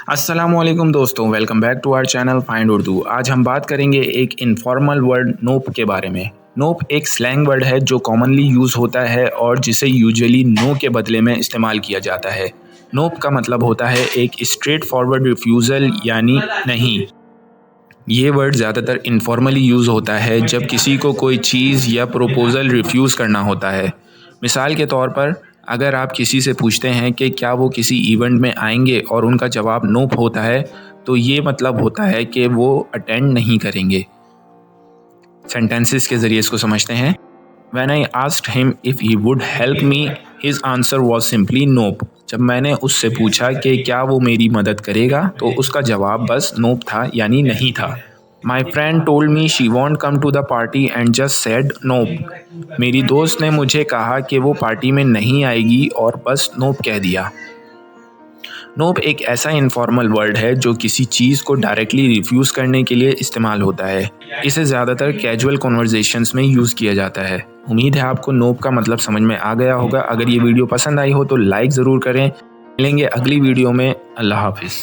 अस्सलामुअलैकुम दोस्तों, welcome back to our channel find Urdu. आज हम बात करेंगे एक इनफॉर्मल वर्ड नोप के बारे में। नोप एक स्लैंग वर्ड है जो कॉमनली यूज़ होता है और जिसे यूजुअली नो के बदले में इस्तेमाल किया जाता है। नोप का मतलब होता है एक स्ट्रेट फॉरवर्ड रिफ्यूज़ल यानी नहीं। ये वर्ड ज़्यादातर इनफॉर्मली यूज़ होता है जब किसी को कोई चीज़ या प्रपोज़ल रिफ्यूज़ करना होता है। मिसाल के तौर पर अगर आप किसी से पूछते हैं कि क्या वो किसी इवेंट में आएंगे और उनका जवाब नोप होता है, तो ये मतलब होता है कि वो अटेंड नहीं करेंगे। सेंटेंसेस के ज़रिए इसको समझते हैं। When I asked him if he would help me, his answer was simply nope। जब मैंने उससे पूछा कि क्या वो मेरी मदद करेगा, तो उसका जवाब बस नोप था यानी नहीं था। My friend told me she won't come to the party and just said nope। मेरी दोस्त ने मुझे कहा कि वो पार्टी में नहीं आएगी और बस नोप कह दिया। नोप एक ऐसा इनफॉर्मल वर्ड है जो किसी चीज़ को डायरेक्टली रिफ्यूज़ करने के लिए इस्तेमाल होता है। इसे ज़्यादातर कैजुअल कन्वर्सेशंस में यूज़ किया जाता है। उम्मीद है आपको नोप का मतलब समझ में आ गया होगा। अगर ये वीडियो पसंद आई हो तो लाइक ज़रूर करें। मिलेंगे अगली वीडियो में। अल्लाह हाफिज़।